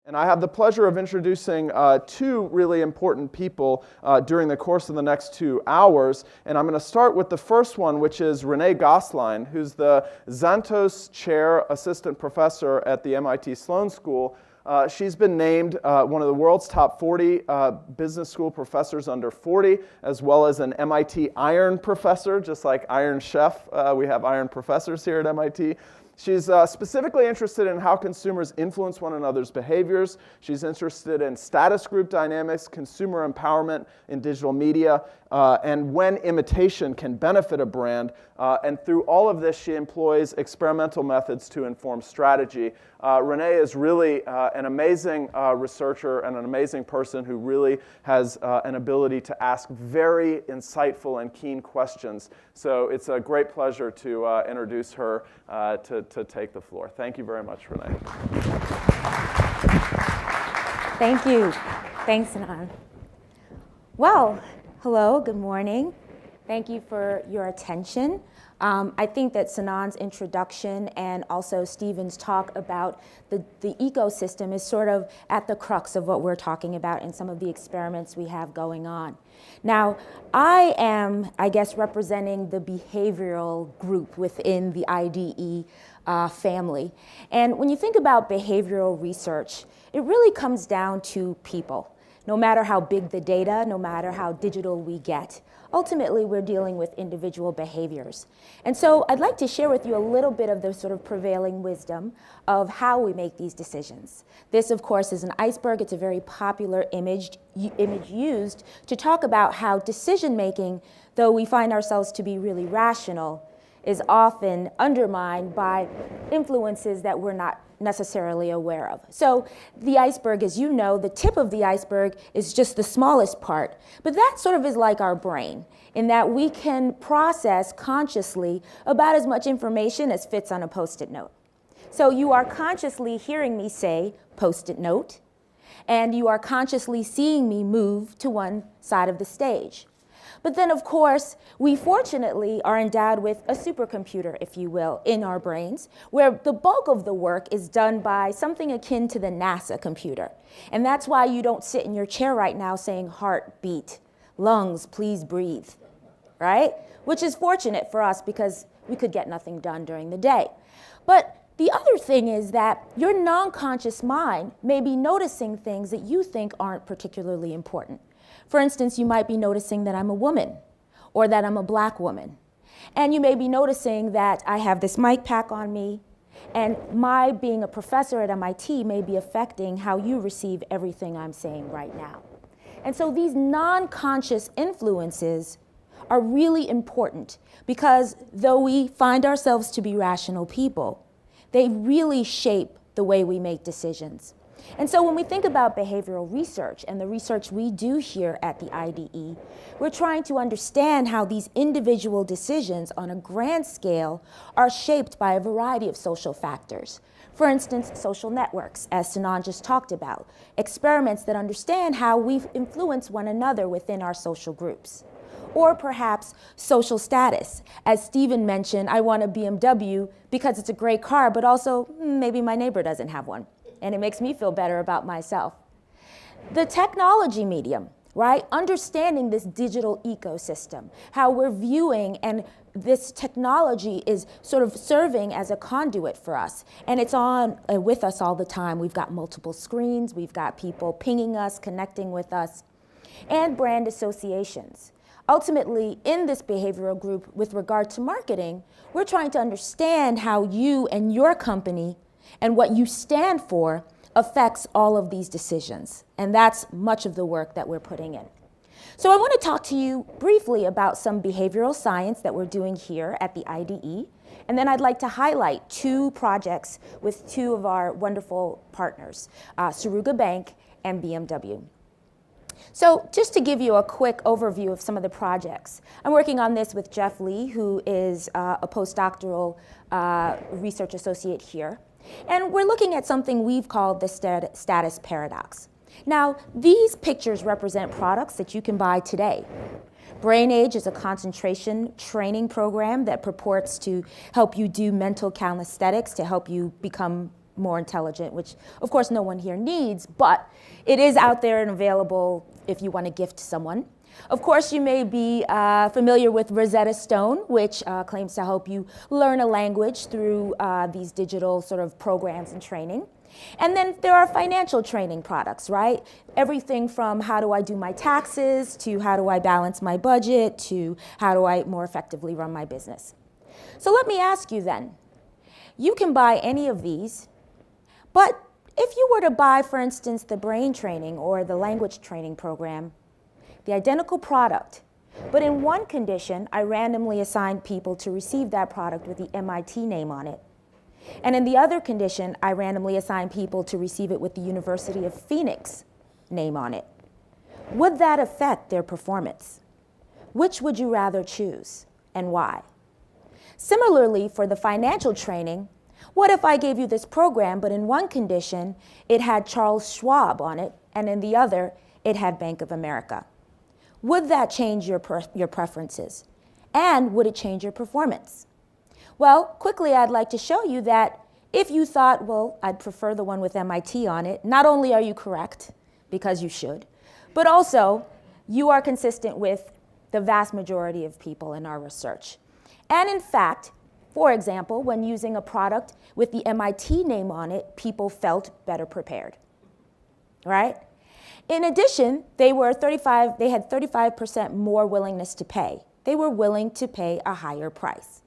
And I have the pleasure of introducing two really important people during the course of the next 2 hours. And I'm going to start with the first one, which is Renee Gosline, who's the Xantos Chair Assistant Professor at the MIT Sloan School. She's been named one of the world's top 40 business school professors under 40, as well as an MIT Iron Professor, just like Iron Chef. We have Iron Professors here at MIT. She's specifically interested in how consumers influence one another's behaviors. She's interested in status group dynamics, consumer empowerment in digital media, and when imitation can benefit a brand. And through all of this, she employs experimental methods to inform strategy. Renee is really an amazing researcher and an amazing person who really has an ability to ask very insightful and keen questions. So it's a great pleasure to introduce her to take the floor. Thank you very much, Renee. Thank you. Thanks, Sinan. Well, hello, good morning. Thank you for your attention. I think that Sinan's introduction and also Stephen's talk about the ecosystem is sort of at the crux of what we're talking about in some of the experiments we have going on. Now, I am, I guess, representing the behavioral group within the IDE family. And when you think about behavioral research, it really comes down to people. No matter how big the data, no matter how digital we get, ultimately we're dealing with individual behaviors. And so I'd like to share with you a little bit of the sort of prevailing wisdom of how we make these decisions. This, of course, is an iceberg. It's a very popular image used to talk about how decision-making, though we find ourselves to be really rational, is often undermined by influences that we're not necessarily aware of. So the iceberg, as you know, the tip of the iceberg is just the smallest part, but that sort of is like our brain in that we can process consciously about as much information as fits on a Post-it note. So you are consciously hearing me say Post-it note, and you are consciously seeing me move to one side of the stage. But then, of course, we fortunately are endowed with a supercomputer, if you will, in our brains, where the bulk of the work is done by something akin to the NASA computer. And that's why you don't sit in your chair right now saying, heartbeat, lungs, please breathe, right? Which is fortunate for us because we could get nothing done during the day. But the other thing is that your non-conscious mind may be noticing things that you think aren't particularly important. For instance, you might be noticing that I'm a woman or that I'm a black woman. And you may be noticing that I have this mic pack on me, and my being a professor at MIT may be affecting how you receive everything I'm saying right now. And so these non-conscious influences are really important because though we find ourselves to be rational people, they really shape the way we make decisions. And so when we think about behavioral research and the research we do here at the IDE, we're trying to understand how these individual decisions on a grand scale are shaped by a variety of social factors. For instance, social networks, as Sinan just talked about, experiments that understand how we influence one another within our social groups. Or perhaps social status. As Stephen mentioned, I want a BMW because it's a great car, but also maybe my neighbor doesn't have one. And it makes me feel better about myself. The technology medium, right? Understanding this digital ecosystem, how we're viewing, and this technology is sort of serving as a conduit for us. And it's on with us all the time. We've got multiple screens, we've got people pinging us, connecting with us, and brand associations. Ultimately, in this behavioral group with regard to marketing, we're trying to understand how you and your company and what you stand for affects all of these decisions. And that's much of the work that we're putting in. So I want to talk to you briefly about some behavioral science that we're doing here at the IDE. And then I'd like to highlight two projects with two of our wonderful partners, Suruga Bank and BMW. So just to give you a quick overview of some of the projects, I'm working on this with Jeff Lee, who is a postdoctoral research associate here. And we're looking at something we've called the status paradox. Now, these pictures represent products that you can buy today. BrainAge is a concentration training program that purports to help you do mental calisthenics to help you become more intelligent, which of course no one here needs, but it is out there and available if you want to gift someone. Of course, you may be familiar with Rosetta Stone, which claims to help you learn a language through these digital sort of programs and training. And then there are financial training products, right? Everything from how do I do my taxes, to how do I balance my budget, to how do I more effectively run my business. So let me ask you then, you can buy any of these, but if you were to buy, for instance, the brain training or the language training program, the identical product, but in one condition, I randomly assigned people to receive that product with the MIT name on it. And in the other condition, I randomly assigned people to receive it with the University of Phoenix name on it. Would that affect their performance? Which would you rather choose, and why? Similarly, for the financial training, what if I gave you this program, but in one condition, it had Charles Schwab on it, and in the other, it had Bank of America? Would that change your preferences? And would it change your performance? Well, quickly, I'd like to show you that if you thought, well, I'd prefer the one with MIT on it, not only are you correct, because you should, but also you are consistent with the vast majority of people in our research. And in fact, for example, when using a product with the MIT name on it, people felt better prepared, right? In addition, they had 35% more willingness to pay. They were willing to pay a higher price.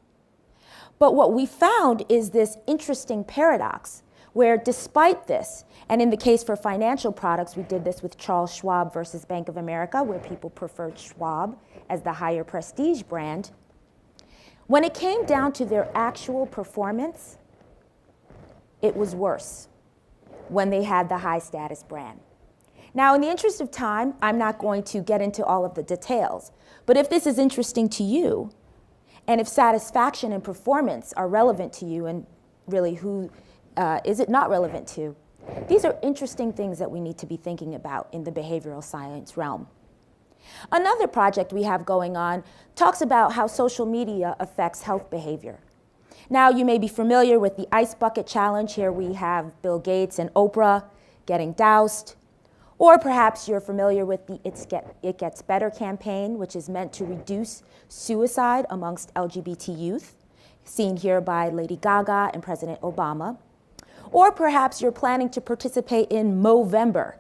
But what we found is this interesting paradox where despite this, and in the case for financial products, we did this with Charles Schwab versus Bank of America, where people preferred Schwab as the higher prestige brand. When it came down to their actual performance, it was worse when they had the high status brand. Now, in the interest of time, I'm not going to get into all of the details, but if this is interesting to you, and if satisfaction and performance are relevant to you, and really who is it not relevant to, these are interesting things that we need to be thinking about in the behavioral science realm. Another project we have going on talks about how social media affects health behavior. Now, you may be familiar with the Ice Bucket Challenge. Here we have Bill Gates and Oprah getting doused. Or perhaps you're familiar with the It Gets Better campaign, which is meant to reduce suicide amongst LGBT youth, seen here by Lady Gaga and President Obama. Or perhaps you're planning to participate in Movember,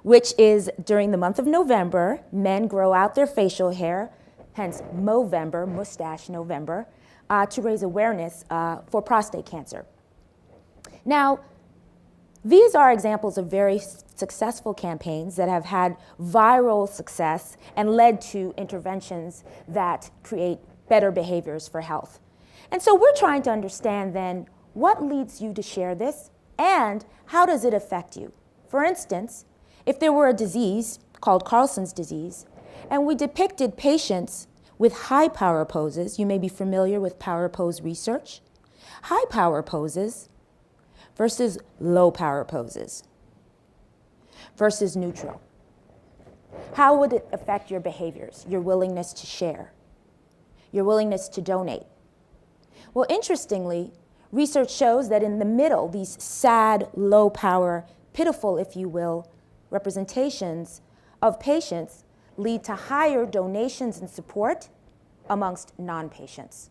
which is during the month of November, men grow out their facial hair, hence Movember, Mustache November, to raise awareness for prostate cancer. Now, these are examples of very successful campaigns that have had viral success and led to interventions that create better behaviors for health. And so we're trying to understand then what leads you to share this and how does it affect you? For instance, if there were a disease called Carlson's disease and we depicted patients with high power poses, you may be familiar with power pose research, high power poses versus low power poses versus neutral. How would it affect your behaviors, your willingness to share, your willingness to donate? Well, interestingly, research shows that in the middle, these sad, low power, pitiful, if you will, representations of patients lead to higher donations and support amongst non-patients.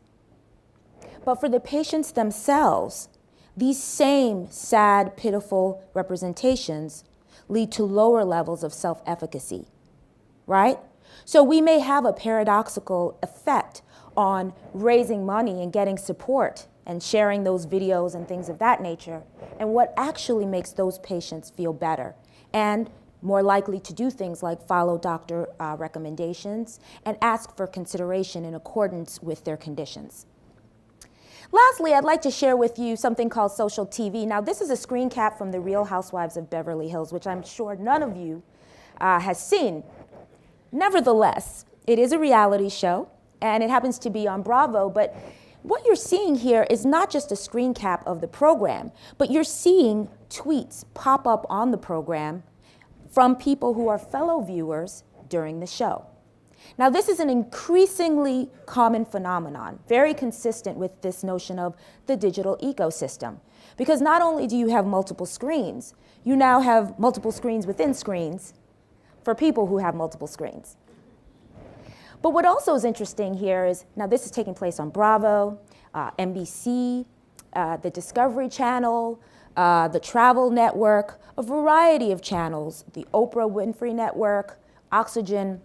But for the patients themselves, these same sad, pitiful representations lead to lower levels of self-efficacy, right? So we may have a paradoxical effect on raising money and getting support and sharing those videos and things of that nature, and what actually makes those patients feel better and more likely to do things like follow doctor recommendations and ask for consideration in accordance with their conditions. Lastly, I'd like to share with you something called social TV. Now, this is a screen cap from The Real Housewives of Beverly Hills, which I'm sure none of you has seen. Nevertheless, it is a reality show, and it happens to be on Bravo, but what you're seeing here is not just a screen cap of the program, but you're seeing tweets pop up on the program from people who are fellow viewers during the show. Now, this is an increasingly common phenomenon, very consistent with this notion of the digital ecosystem. Because not only do you have multiple screens, you now have multiple screens within screens for people who have multiple screens. But what also is interesting here is, now this is taking place on Bravo, NBC, the Discovery Channel, the Travel Network, a variety of channels, the Oprah Winfrey Network, Oxygen.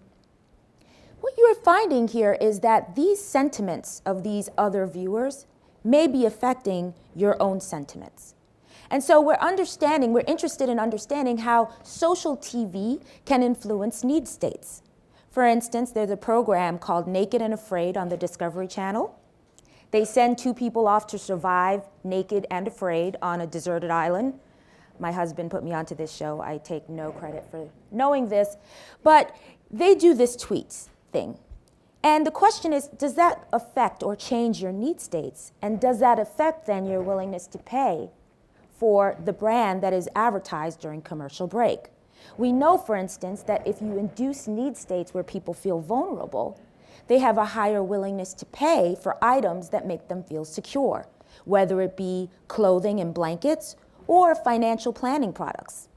What you're finding here is that these sentiments of these other viewers may be affecting your own sentiments. And so we're interested in understanding how social TV can influence need states. For instance, there's a program called Naked and Afraid on the Discovery Channel. They send two people off to survive naked and afraid on a deserted island. My husband put me onto this show. I take no credit for knowing this. But they do this tweets thing. And the question is, does that affect or change your need states? And does that affect then your willingness to pay for the brand that is advertised during commercial break? We know, for instance, that if you induce need states where people feel vulnerable, they have a higher willingness to pay for items that make them feel secure, whether it be clothing and blankets or financial planning products.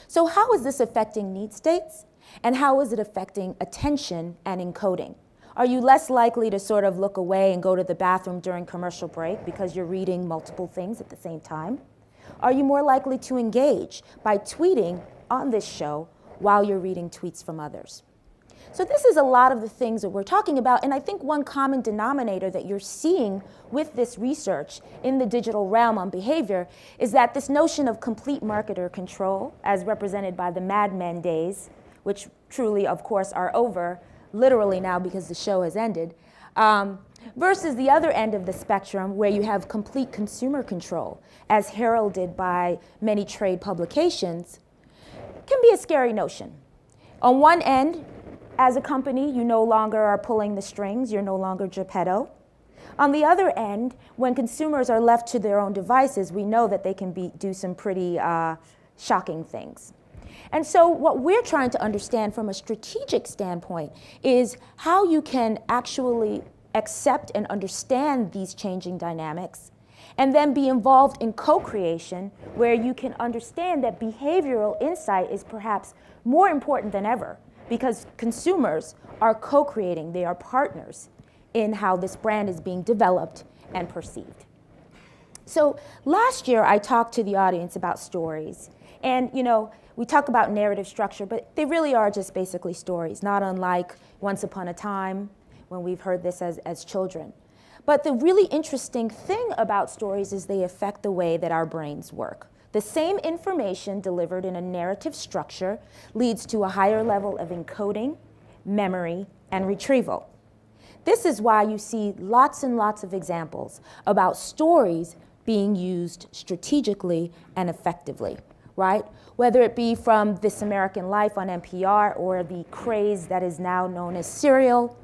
So how is this affecting need states? And how is it affecting attention and encoding? Are you less likely to sort of look away and go to the bathroom during commercial break because you're reading multiple things at the same time? Are you more likely to engage by tweeting on this show while you're reading tweets from others? So this is a lot of the things that we're talking about, and I think one common denominator that you're seeing with this research in the digital realm on behavior is that this notion of complete marketer control, as represented by the Mad Men days, which truly, of course, are over, literally now because the show has ended, versus the other end of the spectrum where you have complete consumer control, as heralded by many trade publications, can be a scary notion. On one end, as a company, you no longer are pulling the strings, you're no longer Geppetto. On the other end, when consumers are left to their own devices, we know that they can do some pretty shocking things. And so what we're trying to understand from a strategic standpoint is how you can actually accept and understand these changing dynamics and then be involved in co-creation where you can understand that behavioral insight is perhaps more important than ever because consumers are co-creating, they are partners in how this brand is being developed and perceived. So last year I talked to the audience about stories, and we talk about narrative structure, but they really are just basically stories, not unlike Once Upon a Time when we've heard this as children. But the really interesting thing about stories is they affect the way that our brains work. The same information delivered in a narrative structure leads to a higher level of encoding, memory, and retrieval. This is why you see lots and lots of examples about stories being used strategically and effectively, right? Whether it be from This American Life on NPR or the craze that is now known as Serial,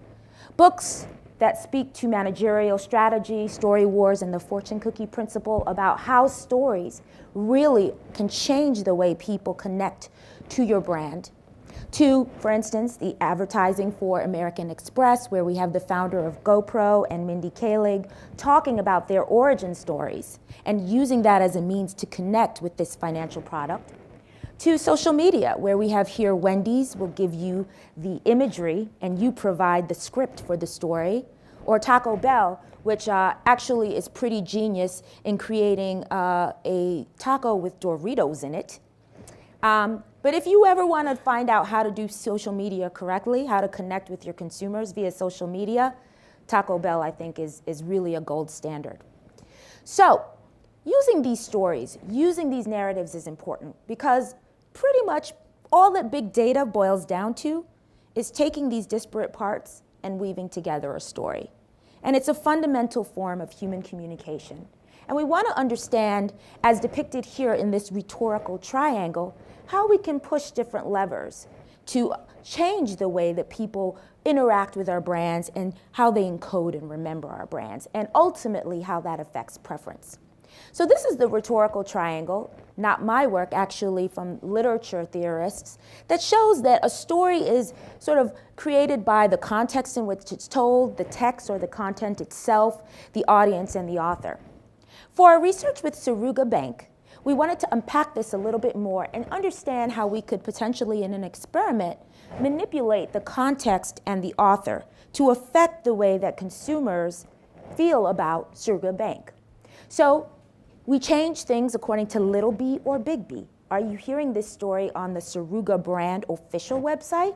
books that speak to managerial strategy, story wars, and the fortune cookie principle about how stories really can change the way people connect to your brand. To, for instance, the advertising for American Express, where we have the founder of GoPro and Mindy Kaling talking about their origin stories and using that as a means to connect with this financial product. To social media, where we have here Wendy's will give you the imagery and you provide the script for the story, or Taco Bell, which actually is pretty genius in creating a taco with Doritos in it. But if you ever want to find out how to do social media correctly, how to connect with your consumers via social media, Taco Bell, I think, is really a gold standard. So using these stories, using these narratives is important because pretty much all that big data boils down to is taking these disparate parts and weaving together a story. And it's a fundamental form of human communication. And we want to understand, as depicted here in this rhetorical triangle, how we can push different levers to change the way that people interact with our brands and how they encode and remember our brands, and ultimately how that affects preference. So this is the rhetorical triangle, not my work, actually from literature theorists, that shows that a story is sort of created by the context in which it's told, the text or the content itself, the audience, and the author. For our research with Suruga Bank, we wanted to unpack this a little bit more and understand how we could potentially, in an experiment, manipulate the context and the author to affect the way that consumers feel about Suruga Bank. So we changed things according to little b or big B. Are you hearing this story on the Suruga brand official website?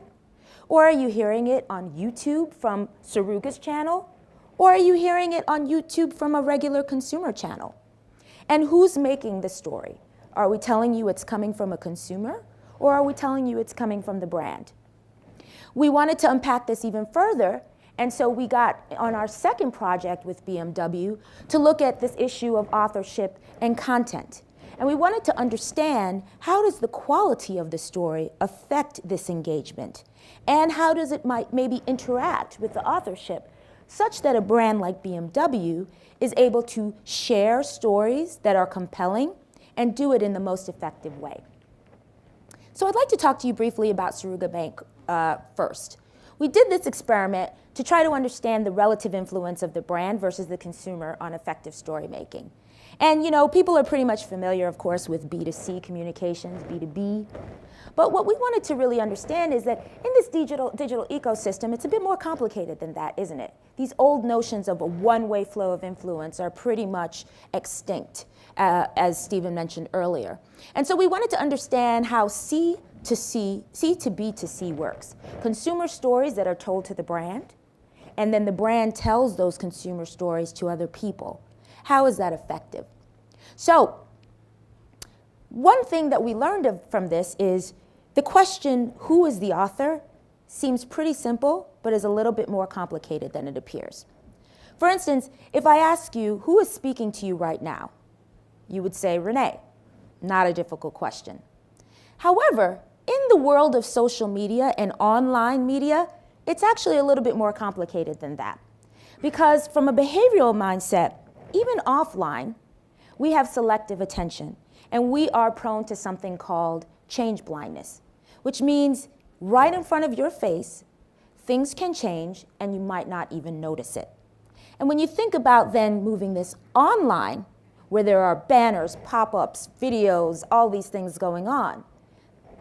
Or are you hearing it on YouTube from Suruga's channel? Or are you hearing it on YouTube from a regular consumer channel? And who's making the story? Are we telling you it's coming from a consumer? Or are we telling you it's coming from the brand? We wanted to unpack this even further, and so we got on our second project with BMW to look at this issue of authorship and content. And we wanted to understand, how does the quality of the story affect this engagement? And how does it maybe interact with the authorship, such that a brand like BMW is able to share stories that are compelling and do it in the most effective way. So I'd like to talk to you briefly about Suruga Bank first. We did this experiment to try to understand the relative influence of the brand versus the consumer on effective story making. And you know, people are pretty much familiar, of course, with B2C communications, B2B. But what we wanted to really understand is that in this digital ecosystem, it's a bit more complicated than that, isn't it? These old notions of a one-way flow of influence are pretty much extinct, as Stephen mentioned earlier. And so we wanted to understand how C to B to C works. Consumer stories that are told to the brand, and then the brand tells those consumer stories to other people. How is that effective? So one thing that we learned from this is the question, who is the author, seems pretty simple, but is a little bit more complicated than it appears. For instance, if I ask you, who is speaking to you right now? You would say, Renee. Not a difficult question. However, in the world of social media and online media, it's actually a little bit more complicated than that. Because from a behavioral mindset, even offline, we have selective attention, and we are prone to something called change blindness, which means right in front of your face, things can change and you might not even notice it. And when you think about then moving this online, where there are banners, pop-ups, videos, all these things going on,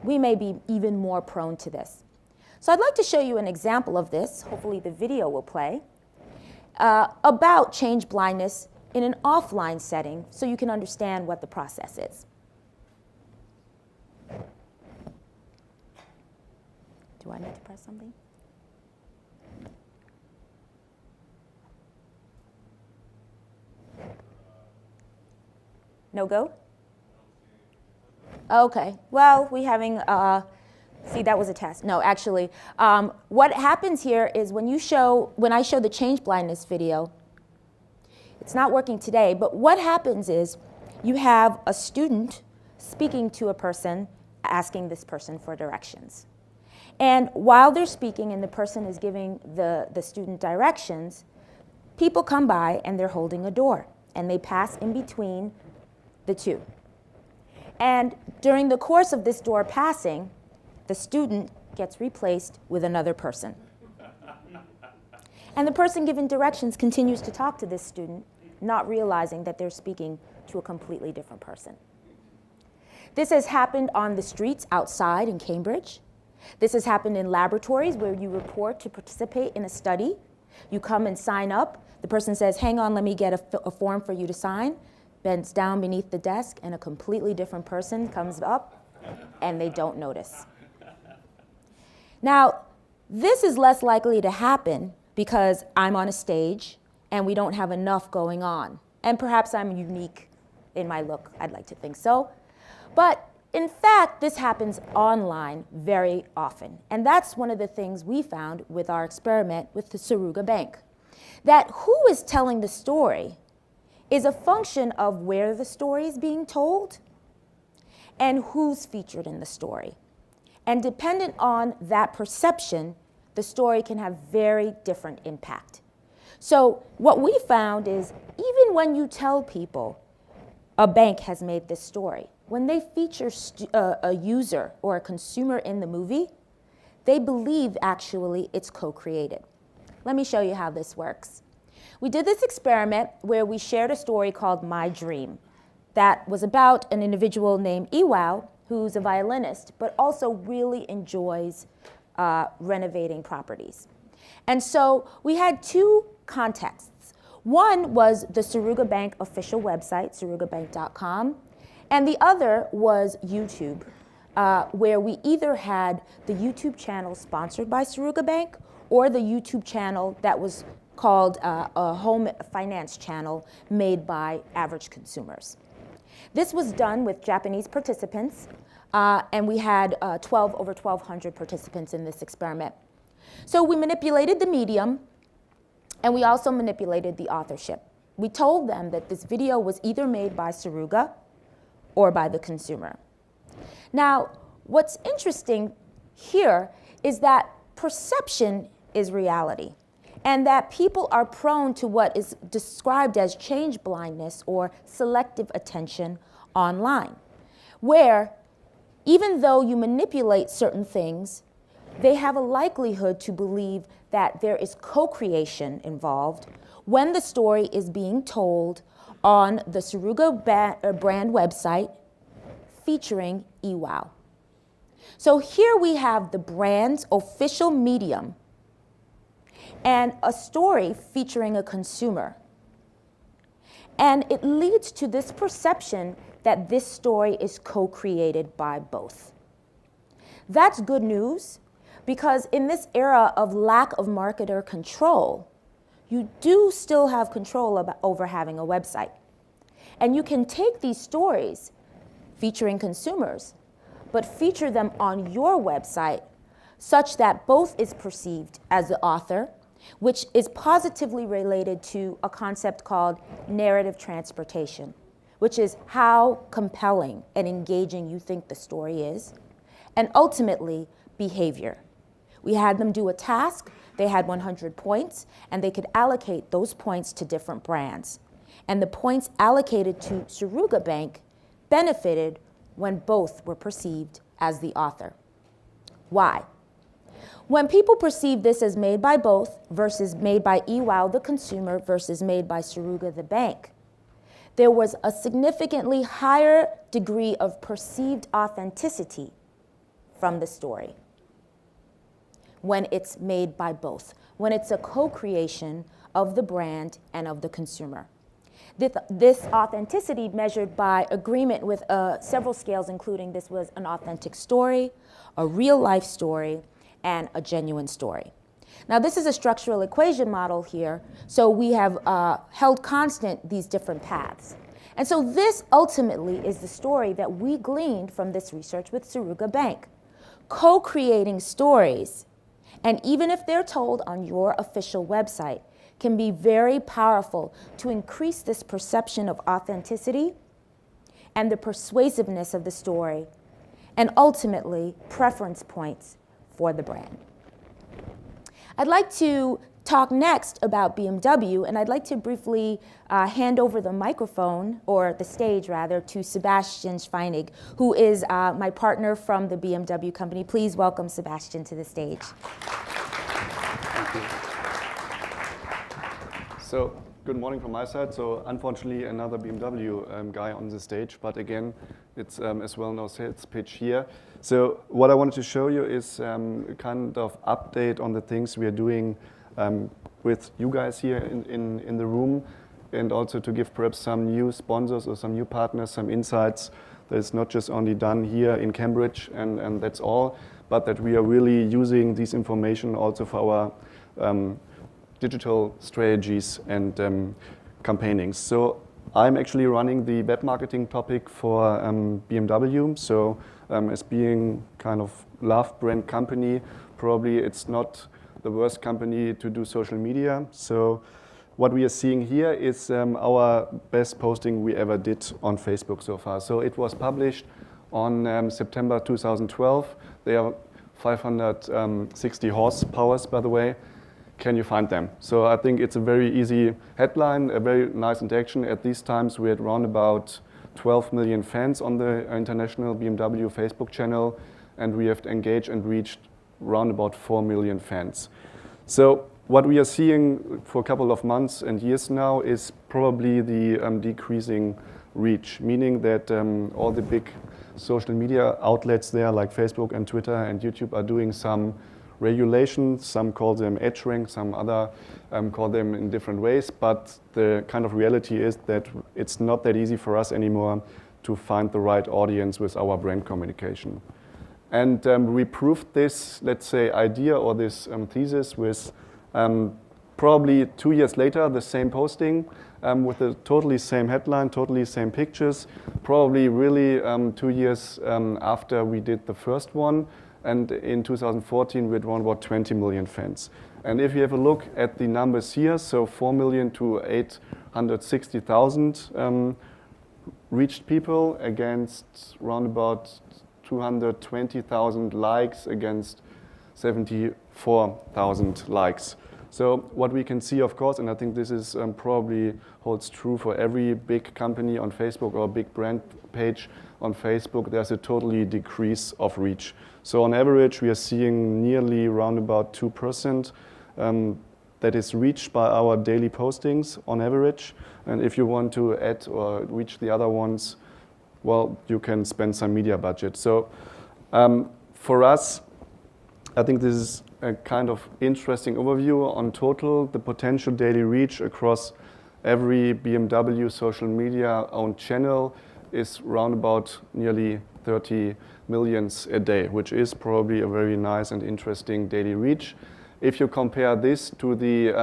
we may be even more prone to this. So I'd like to show you an example of this, hopefully the video will play, about change blindness in an offline setting so you can understand what the process is. Do I need to press something? No go? Okay, well, we having, see, that was a test. No, actually, what happens here is when I show the change blindness video, it's not working today, but what happens is you have a student speaking to a person, asking this person for directions. And while they're speaking and the person is giving the student directions, people come by and they're holding a door, and they pass in between the two. And during the course of this door passing, the student gets replaced with another person. And the person giving directions continues to talk to this student, not realizing that they're speaking to a completely different person. This has happened on the streets outside in Cambridge. This has happened in laboratories where you report to participate in a study. You come and sign up. The person says, hang on, let me get a form for you to sign. Bends down beneath the desk, and a completely different person comes up, and they don't notice. Now, this is less likely to happen because I'm on a stage and we don't have enough going on. And perhaps I'm unique in my look. I'd like to think so. But in fact, this happens online very often. And that's one of the things we found with our experiment with the Suruga Bank. That who is telling the story is a function of where the story is being told and who's featured in the story. And dependent on that perception, the story can have very different impact. So what we found is even when you tell people, a bank has made this story. When they feature a user or a consumer in the movie, they believe actually it's co-created. Let me show you how this works. We did this experiment where we shared a story called My Dream that was about an individual named Iwao, who's a violinist, but also really enjoys renovating properties. And so we had two contexts. One was the Suruga Bank official website, surugabank.com, and the other was YouTube, where we either had the YouTube channel sponsored by Suruga Bank or the YouTube channel that was called a home finance channel made by average consumers. This was done with Japanese participants, and we had over 1,200 participants in this experiment. So we manipulated the medium, and we also manipulated the authorship. We told them that this video was either made by Suruga or by the consumer. Now, what's interesting here is that perception is reality, and that people are prone to what is described as change blindness or selective attention online, where even though you manipulate certain things, they have a likelihood to believe that there is co-creation involved when the story is being told on the Suruga brand website featuring Iwao. So here we have the brand's official medium and a story featuring a consumer. And it leads to this perception that this story is co-created by both. That's good news, because in this era of lack of marketer control, you do still have control over having a website. And you can take these stories featuring consumers, but feature them on your website such that both is perceived as the author, which is positively related to a concept called narrative transportation, which is how compelling and engaging you think the story is, and ultimately behavior. We had them do a task, they had 100 points, and they could allocate those points to different brands. And the points allocated to Suruga Bank benefited when both were perceived as the author. Why? When people perceive this as made by both versus made by Iwao the consumer versus made by Suruga the bank, there was a significantly higher degree of perceived authenticity from the story when it's made by both, when it's a co-creation of the brand and of the consumer. This authenticity measured by agreement with several scales, including this was an authentic story, a real life story, and a genuine story. Now this is a structural equation model here, so we have held constant these different paths. And so this ultimately is the story that we gleaned from this research with Suruga Bank. Co-creating stories, and even if they're told on your official website, can be very powerful to increase this perception of authenticity and the persuasiveness of the story, and ultimately preference points for the brand. I'd like to talk next about BMW, and I'd like to briefly hand over the microphone, or the stage rather, to Sebastian Schwiening, who is my partner from the BMW company. Please welcome Sebastian to the stage. Thank you. So, good morning from my side. So, unfortunately, another BMW guy on the stage, but again, it's as well no sales pitch here. So, what I wanted to show you is a kind of update on the things we are doing with you guys here in the room, and also to give perhaps some new sponsors or some new partners some insights that it's not just only done here in Cambridge and that's all, but that we are really using this information also for our digital strategies and campaignings. So I'm actually running the web marketing topic for BMW. So as being kind of loved brand company, probably it's not the worst company to do social media. So what we are seeing here is our best posting we ever did on Facebook so far. So it was published on September 2012. They are 560 horsepowers, by the way. Can you find them? So I think it's a very easy headline, a very nice interaction. At these times we had around about 12 million fans on the international BMW Facebook channel, and we have engaged and reached around about 4 million fans. So what we are seeing for a couple of months and years now is probably the decreasing reach, meaning that all the big social media outlets there like Facebook and Twitter and YouTube are doing some regulations. Some call them edge rank, some other call them in different ways, but the kind of reality is that it's not that easy for us anymore to find the right audience with our brand communication. And we proved this, let's say, idea or this thesis with probably 2 years later, the same posting with the totally same headline, totally same pictures, probably really 2 years after we did the first one. And in 2014, we had around about 20 million fans. And if you have a look at the numbers here, so 4 million to 860,000 reached people against around about 220,000 likes against 74,000 likes. So what we can see, of course, and I think this is probably holds true for every big company on Facebook or big brand page on Facebook, there's a totally decrease of reach. So on average, we are seeing nearly around about 2% that is reached by our daily postings on average. And if you want to add or reach the other ones, well, you can spend some media budget. So for us, I think this is a kind of interesting overview on total the potential daily reach across every BMW social media owned channel is round about nearly 30 millions a day, which is probably a very nice and interesting daily reach. If you compare this to the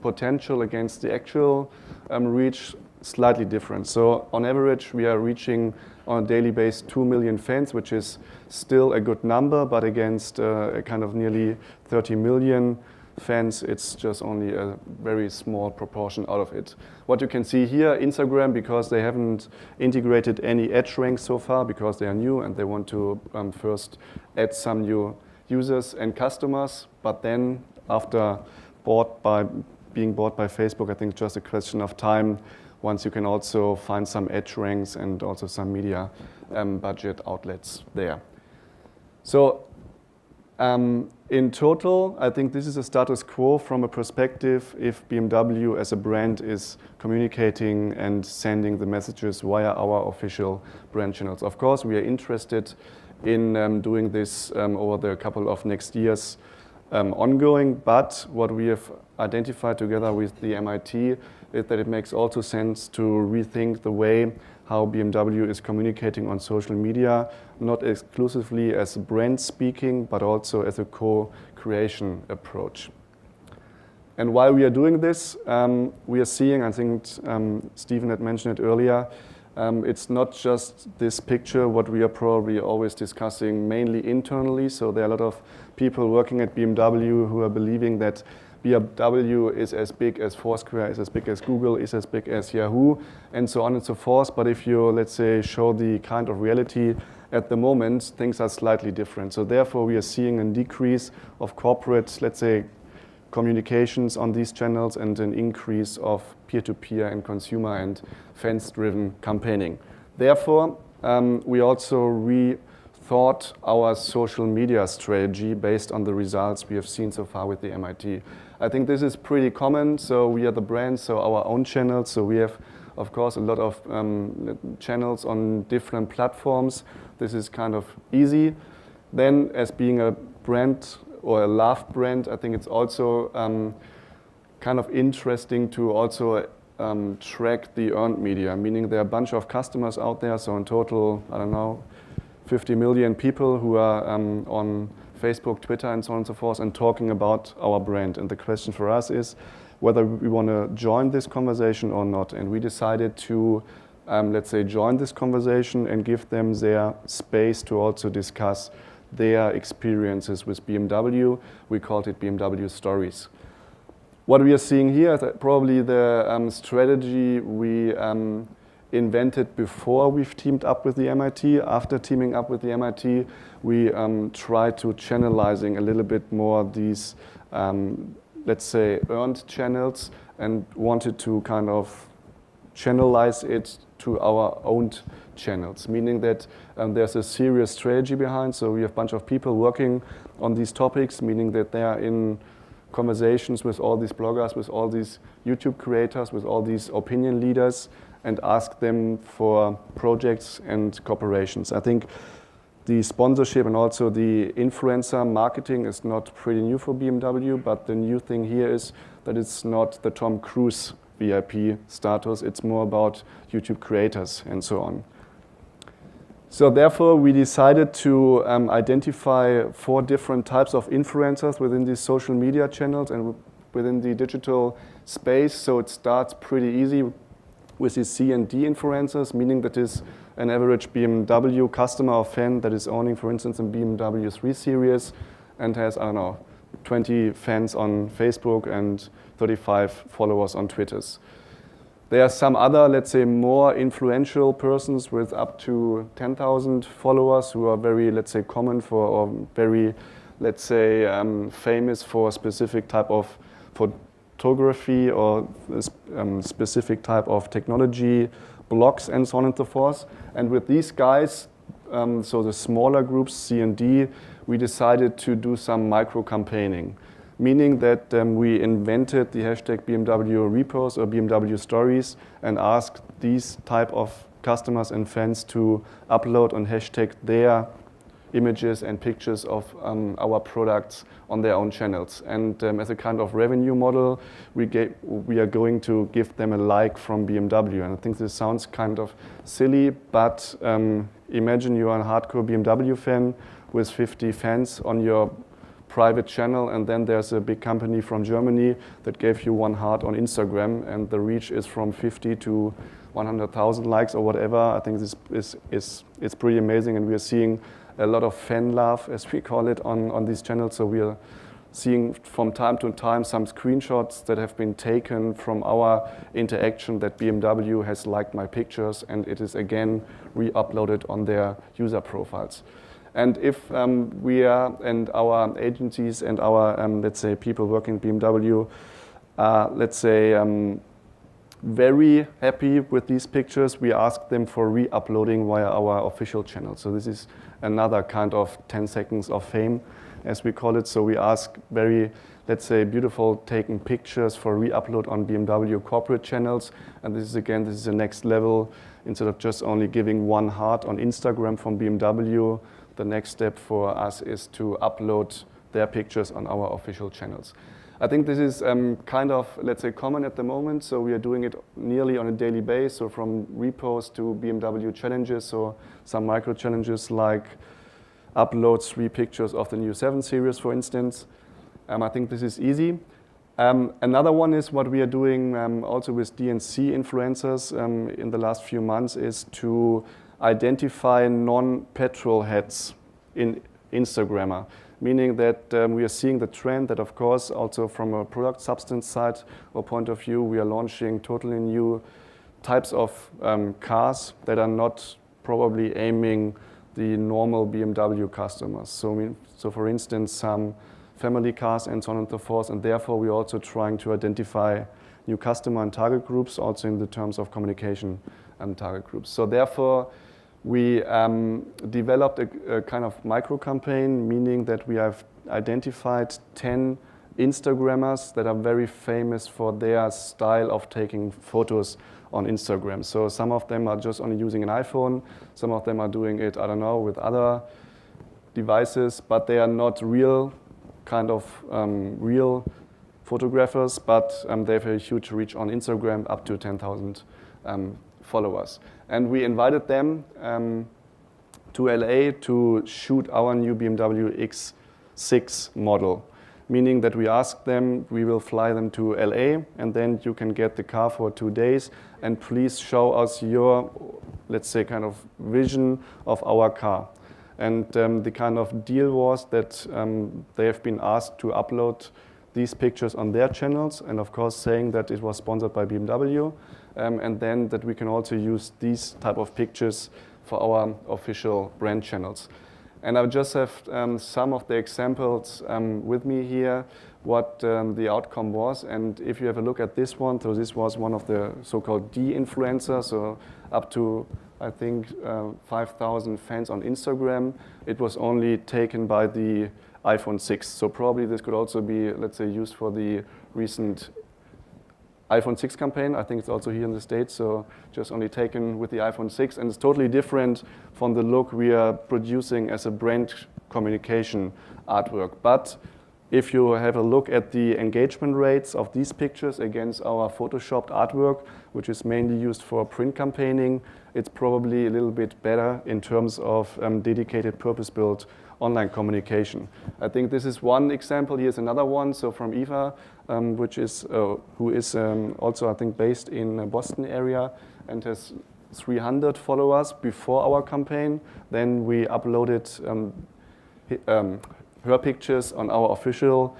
potential against the actual reach, slightly different. So on average, we are reaching on a daily basis 2 million fans, which is still a good number, but against a kind of nearly 30 million fans, it's just only a very small proportion out of it. What you can see here, Instagram, because they haven't integrated any edge ranks so far, because they are new and they want to first add some new users and customers, but then after being bought by Facebook, I think it's just a question of time once you can also find some edge ranks and also some media budget outlets there. So in total, I think this is a status quo from a perspective if BMW as a brand is communicating and sending the messages via our official brand channels. Of course, we are interested in doing this over the couple of next years ongoing, but what we have identified together with the MIT is that it makes also sense to rethink the way how BMW is communicating on social media, not exclusively as brand speaking, but also as a co-creation approach. And while we are doing this, we are seeing, I think Stephen had mentioned it earlier, it's not just this picture, what we are probably always discussing mainly internally. So there are a lot of people working at BMW who are believing that BMW is as big as Foursquare, is as big as Google, is as big as Yahoo, and so on and so forth. But if you, let's say, show the kind of reality at the moment, things are slightly different. So therefore, we are seeing a decrease of corporate, let's say, communications on these channels and an increase of peer-to-peer and consumer and fans-driven campaigning. Therefore, we also rethought our social media strategy based on the results we have seen so far with the MIT. I think this is pretty common. So we are the brand, so our own channels. So we have, of course, a lot of channels on different platforms. This is kind of easy. Then, as being a brand or a loved brand, I think it's also kind of interesting to also track the earned media, meaning there are a bunch of customers out there. So in total, I don't know, 50 million people who are on Facebook, Twitter, and so on and so forth, and talking about our brand. And the question for us is whether we want to join this conversation or not. And we decided to, let's say, join this conversation and give them their space to also discuss their experiences with BMW. We called it BMW Stories. What we are seeing here is probably the strategy we invented before we've teamed up with the MIT. After teaming up with the MIT, we tried to channelizing a little bit more these, let's say, earned channels and wanted to kind of channelize it to our own channels, meaning that there's a serious strategy behind. So we have a bunch of people working on these topics, meaning that they are in conversations with all these bloggers, with all these YouTube creators, with all these opinion leaders, and ask them for projects and cooperations. I think the sponsorship and also the influencer marketing is not pretty new for BMW, but the new thing here is that it's not the Tom Cruise VIP status, it's more about YouTube creators and so on. So therefore, we decided to identify 4 different types of influencers within these social media channels and within the digital space. So it starts pretty easy with the C and D influencers, meaning that is an average BMW customer or fan that is owning, for instance, a BMW 3 Series and has, I don't know, 20 fans on Facebook and 35 followers on Twitters. There are some other, let's say, more influential persons with up to 10,000 followers who are very, let's say, common for, or very, let's say, famous for a specific type of photography or specific type of technology, blogs, and so on and so forth. And with these guys, so the smaller groups, C and D, we decided to do some micro-campaigning, meaning that we invented the hashtag BMW repos or BMW stories and asked these type of customers and fans to upload and hashtag their images and pictures of our products on their own channels. And as a kind of revenue model, we are going to give them a like from BMW. And I think this sounds kind of silly, but imagine you are a hardcore BMW fan with 50 fans on your private channel, and then there's a big company from Germany that gave you 1 heart on Instagram, and the reach is from 50 to 100,000 likes or whatever. I think this is pretty amazing, and we are seeing a lot of fan love, as we call it, on these channels. So we are seeing from time to time some screenshots that have been taken from our interaction that BMW has liked my pictures, and it is again re-uploaded on their user profiles. And if we are, and our agencies and our, let's say, people working at BMW, let's say, very happy with these pictures, we ask them for re-uploading via our official channel. So this is another kind of 10 seconds of fame, as we call it. So we ask very, let's say, beautiful taken pictures for re-upload on BMW corporate channels. And this is, again, this is the next level. Instead of just only giving 1 heart on Instagram from BMW, the next step for us is to upload their pictures on our official channels. I think this is kind of, let's say, common at the moment. So we are doing it nearly on a daily basis. So from reposts to BMW challenges, so some micro challenges like upload 3 pictures of the new 7 Series, for instance. I think this is easy. Another one is what we are doing also with D&C influencers in the last few months is to identify non-petrol heads in Instagrammer, meaning that we are seeing the trend that, of course, also from a product substance side or point of view, we are launching totally new types of cars that are not probably aiming the normal BMW customers. So for instance, some family cars and so on and so forth, and therefore we're also trying to identify new customer and target groups, also in the terms of communication and target groups. So therefore, we developed a kind of micro-campaign, meaning that we have identified 10 Instagrammers that are very famous for their style of taking photos on Instagram. So some of them are just only using an iPhone, some of them are doing it, I don't know, with other devices, but they are not real kind of real photographers, but they have a huge reach on Instagram, up to 10,000 followers. And we invited them to LA to shoot our new BMW X6 model, meaning that we asked them, we will fly them to LA, and then you can get the car for 2 days, and please show us your, let's say, kind of vision of our car. And the kind of deal was that they have been asked to upload these pictures on their channels, and of course saying that it was sponsored by BMW, and then that we can also use these type of pictures for our official brand channels. And I just have some of the examples with me here, what the outcome was. And if you have a look at this one, so this was one of the so-called D-influencers, so up to, I think, 5,000 fans on Instagram. It was only taken by the iPhone 6. So probably this could also be, let's say, used for the recent iPhone 6 campaign. I think it's also here in the States, so just only taken with the iPhone 6. And it's totally different from the look we are producing as a brand communication artwork. But if you have a look at the engagement rates of these pictures against our photoshopped artwork, which is mainly used for print campaigning, it's probably a little bit better in terms of dedicated purpose-built online communication. I think this is one example. Here's another one. So from Eva, which is who is also, I think, based in the Boston area and has 300 followers before our campaign. Then we uploaded her pictures on our official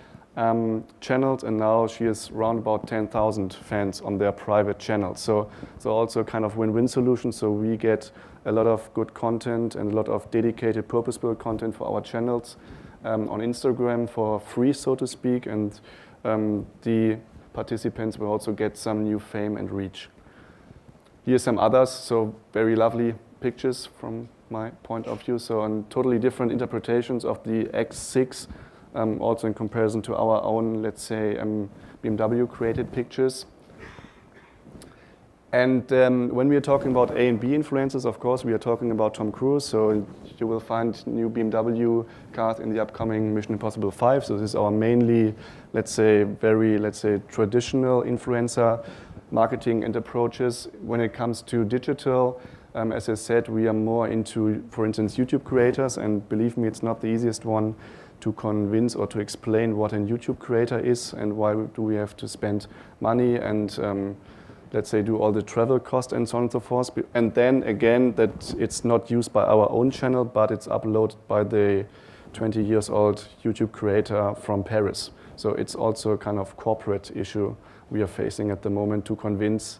channels, and now she has around about 10,000 fans on their private channels. So also kind of win-win solution. So we get a lot of good content and a lot of dedicated purpose-built content for our channels on Instagram for free, so to speak, and the participants will also get some new fame and reach. Here's some others, so very lovely pictures from my point of view, so on totally different interpretations of the X6, also in comparison to our own, let's say, BMW created pictures. And when we are talking about A and B influencers, of course, we are talking about Tom Cruise. So you will find new BMW cars in the upcoming Mission Impossible 5. So this is our mainly, let's say, very, let's say, traditional influencer marketing and approaches. When it comes to digital, as I said, we are more into, for instance, YouTube creators. And believe me, it's not the easiest one to convince or to explain what a YouTube creator is and why do we have to spend money and let's say, do all the travel costs and so on and so forth. And then again, that it's not used by our own channel, but it's uploaded by the 20 years old YouTube creator from Paris. So it's also a kind of corporate issue we are facing at the moment to convince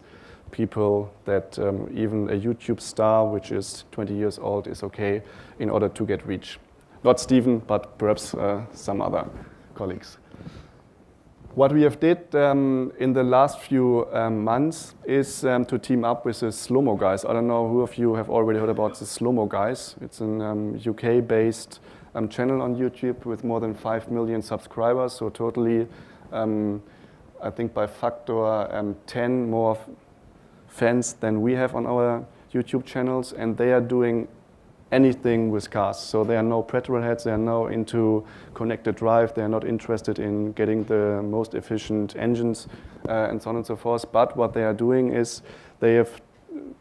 people that even a YouTube star, which is 20 years old, is okay in order to get reach. Not Stephen, but perhaps some other colleagues. What we have did in the last few months is to team up with the Slow-Mo guys. I don't know who of you have already heard about the Slow-Mo guys. It's an UK-based channel on YouTube with more than 5 million subscribers. So totally, I think by factor 10 more fans than we have on our YouTube channels. And they are doing anything with cars. So they are no petrol heads, they are no into connected drive, they are not interested in getting the most efficient engines and so on and so forth. But what they are doing is they have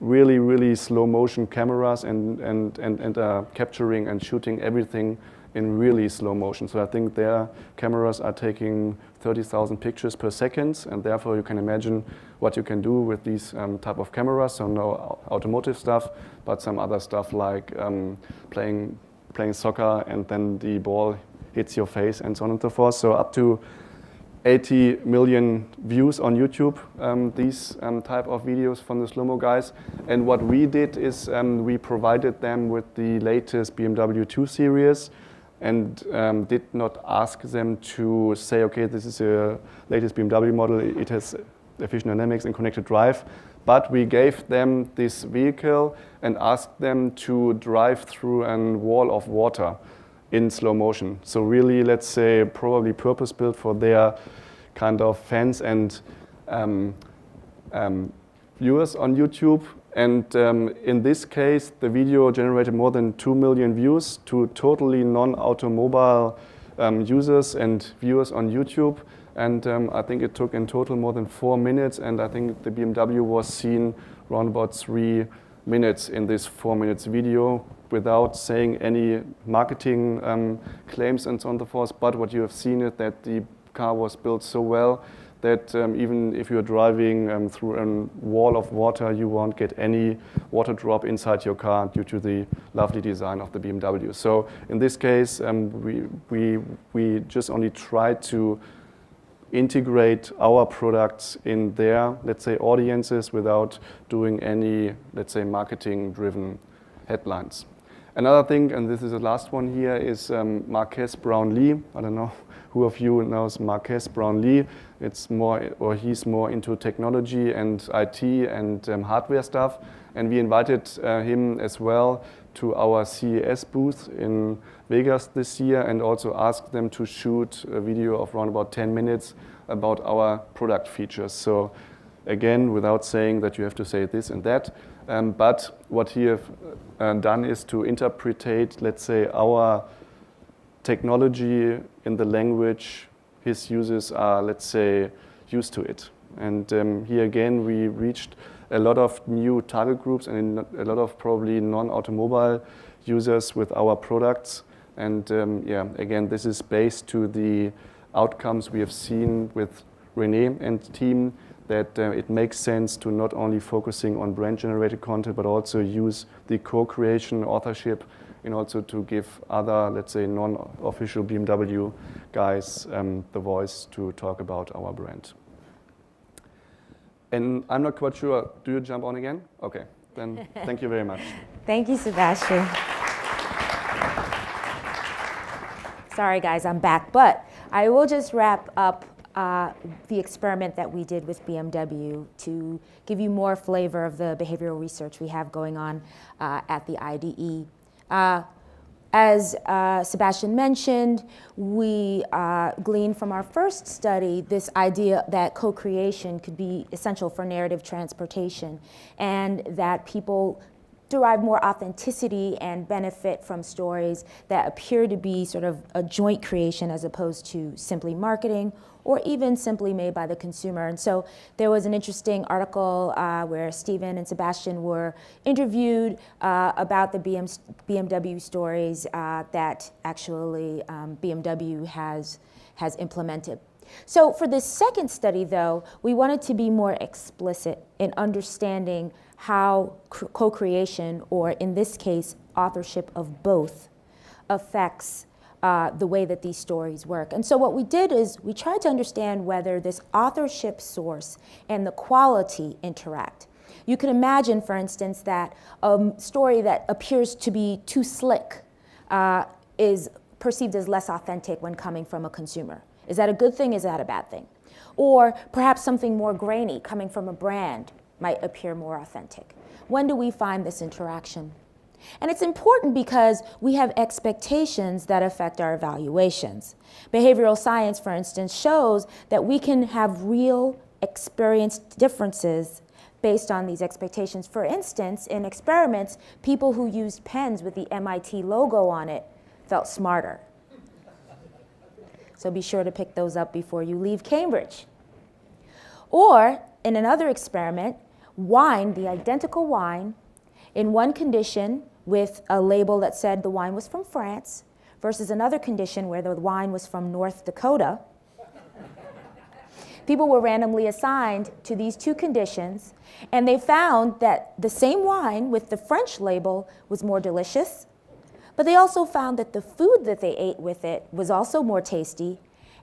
really, really slow motion cameras and are capturing and shooting everything in really slow motion. So I think their cameras are taking 30,000 pictures per second, and therefore you can imagine what you can do with these type of cameras. So no automotive stuff, but some other stuff like playing soccer and then the ball hits your face and so on and so forth. So up to 80 million views on YouTube, these type of videos from the Slow-Mo guys. And what we did is we provided them with the latest BMW 2 Series and did not ask them to say, okay, this is a latest BMW model, it has efficient dynamics and connected drive. But we gave them this vehicle and asked them to drive through a wall of water in slow motion. So really, let's say, probably purpose-built for their kind of fans and viewers on YouTube. And in this case, the video generated more than 2 million views to totally non-automobile users and viewers on YouTube. And I think it took in total more than 4 minutes. And I think the BMW was seen around about 3 minutes in this 4 minutes video without saying any marketing claims and so on and so forth. But what you have seen is that the car was built so well that even if you're driving through a wall of water, you won't get any water drop inside your car due to the lovely design of the BMW. So in this case, we just only tried to integrate our products in their, let's say, audiences without doing any, let's say, marketing-driven headlines. Another thing, and this is the last one here, is Marques Brownlee. I don't know who of you knows Marques Brownlee. It's more, or he's more into technology and IT and hardware stuff. And we invited him as well to our CES booth in Vegas this year, and also asked them to shoot a video of around about 10 minutes about our product features. So again, without saying that you have to say this and that, but what he have done is to interpretate, let's say, our technology in the language his users are, let's say, used to it. And here again, we reached a lot of new target groups and a lot of probably non-automobile users with our products. And yeah, again, this is based to the outcomes we have seen with René and team, that it makes sense to not only focusing on brand-generated content, but also use the co-creation, authorship, and also to give other, let's say, non-official BMW guys the voice to talk about our brand. And I'm not quite sure, do you jump on again? Okay, then thank you very much. Thank you, Sebastian. Sorry, guys, I'm back, but I will just wrap up the experiment that we did with BMW to give you more flavor of the behavioral research we have going on at the IDE. As Sebastian mentioned, we gleaned from our first study this idea that co-creation could be essential for narrative transportation, and that people derive more authenticity and benefit from stories that appear to be sort of a joint creation as opposed to simply marketing or even simply made by the consumer. And so there was an interesting article where Stephen and Sebastian were interviewed about the BMW stories that actually BMW has implemented. So for this second study, though, we wanted to be more explicit in understanding how co-creation, or in this case, authorship of both, affects the way that these stories work. And so what we did is we tried to understand whether this authorship source and the quality interact. You can imagine, for instance, that a story that appears to be too slick is perceived as less authentic when coming from a consumer. Is that a good thing? Is that a bad thing? Or perhaps something more grainy coming from a brand might appear more authentic. When do we find this interaction? And it's important because we have expectations that affect our evaluations. Behavioral science, for instance, shows that we can have real experienced differences based on these expectations. For instance, in experiments, people who used pens with the MIT logo on it felt smarter. So be sure to pick those up before you leave Cambridge. Or in another experiment, wine, the identical wine, in one condition with a label that said the wine was from France versus another condition where the wine was from North Dakota, people were randomly assigned to these two conditions, and they found that the same wine with the French label was more delicious, but they also found that the food that they ate with it was also more tasty,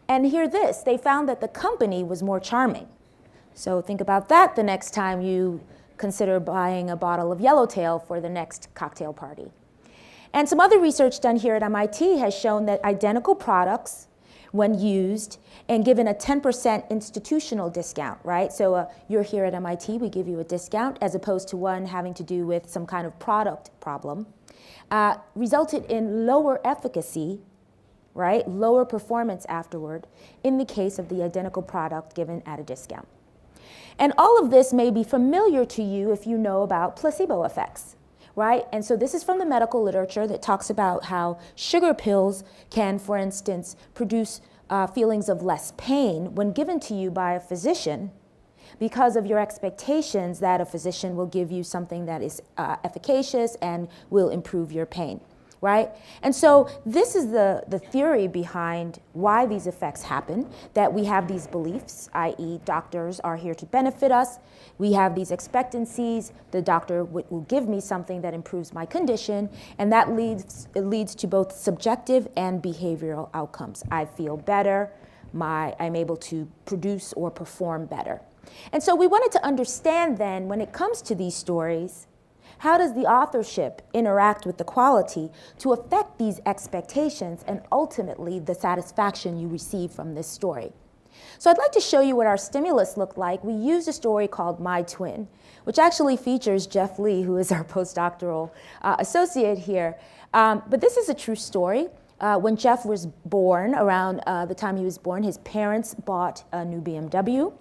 and hear this, they found that the company was more charming. So think about that the next time you consider buying a bottle of Yellowtail for the next cocktail party. And some other research done here at MIT has shown that identical products, when used and given a 10% institutional discount, right? So you're here at MIT, we give you a discount, as opposed to one having to do with some kind of product problem, resulted in lower efficacy, right? Lower performance afterward in the case of the identical product given at a discount. And all of this may be familiar to you if you know about placebo effects, right? And so this is from the medical literature that talks about how sugar pills can, for instance, produce feelings of less pain when given to you by a physician because of your expectations that a physician will give you something that is efficacious and will improve your pain, right? And so this is the theory behind why these effects happen, that we have these beliefs, i.e. doctors are here to benefit us. We have these expectancies, the doctor will give me something that improves my condition, and that leads to both subjective and behavioral outcomes. I feel better, I'm able to produce or perform better. And so we wanted to understand then, when it comes to these stories, How does the authorship interact with the quality to affect these expectations and ultimately the satisfaction you receive from this story? So I'd like to show you what our stimulus looked like. We used a story called My Twin, which actually features Jeff Lee, who is our postdoctoral associate here. But this is a true story. When Jeff was born, around the time he was born, his parents bought a new BMW,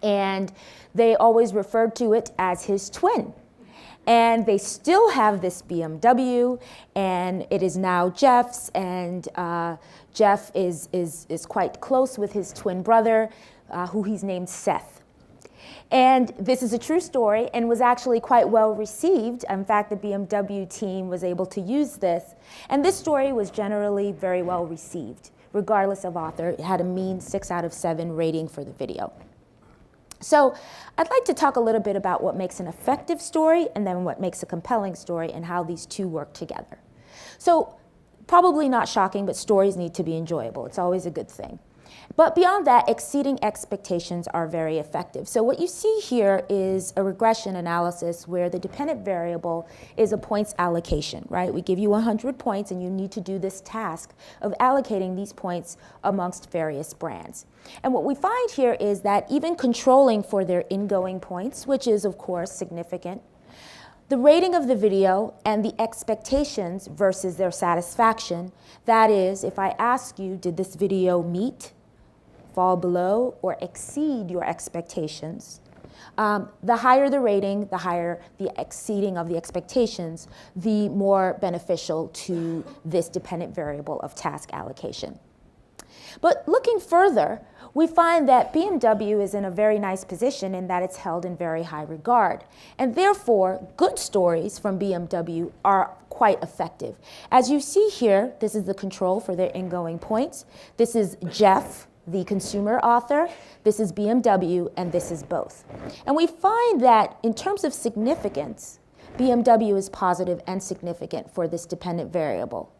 and they always referred to it as his twin. And they still have this BMW, and it is now Jeff's, and Jeff is quite close with his twin brother, who he's named Seth. And this is a true story and was actually quite well received. In fact, the BMW team was able to use this. And this story was generally very well received, regardless of author. It had a mean 6 out of 7 rating for the video. So I'd like to talk a little bit about what makes an effective story and then what makes a compelling story and how these two work together. So probably not shocking, but stories need to be enjoyable. It's always a good thing. But beyond that, exceeding expectations are very effective. So what you see here is a regression analysis where the dependent variable is a points allocation, right? We give you 100 points and you need to do this task of allocating these points amongst various brands. And what we find here is that even controlling for their ingoing points, which is of course significant, the rating of the video and the expectations versus their satisfaction, that is, if I ask you, did this video meet, fall below, or exceed your expectations, the higher the rating, the higher the exceeding of the expectations, the more beneficial to this dependent variable of task allocation. But looking further, we find that BMW is in a very nice position in that it's held in very high regard. And therefore, good stories from BMW are quite effective. As you see here, this is the control for their ingoing points. This is Jeff, the consumer author. This is BMW, and this is both. And we find that in terms of significance, BMW is positive and significant for this dependent variable.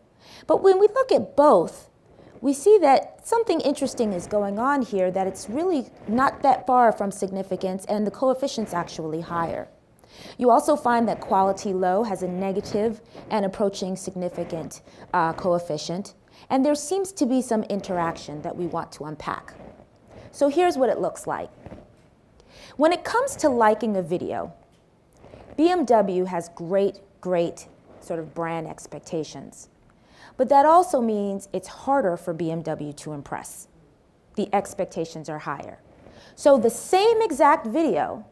But when we look at both, we see that something interesting is going on here, that it's really not that far from significance, and the coefficient's actually higher. You also find that quality low has a negative and approaching significant coefficient, and there seems to be some interaction that we want to unpack. So here's what it looks like. When it comes to liking a video, BMW has great sort of brand expectations. But that also means it's harder for BMW to impress. The expectations are higher. So the same exact video,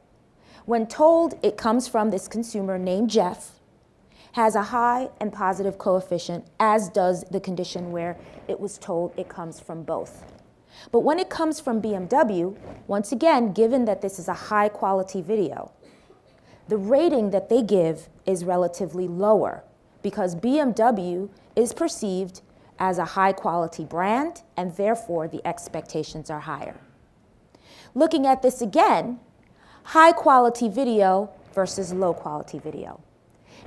when told it comes from this consumer named Jeff, has a high and positive coefficient, as does the condition where it was told it comes from both. But when it comes from BMW, once again, given that this is a high quality video, the rating that they give is relatively lower because BMW is perceived as a high quality brand, and therefore the expectations are higher. Looking at this again, high quality video versus low quality video.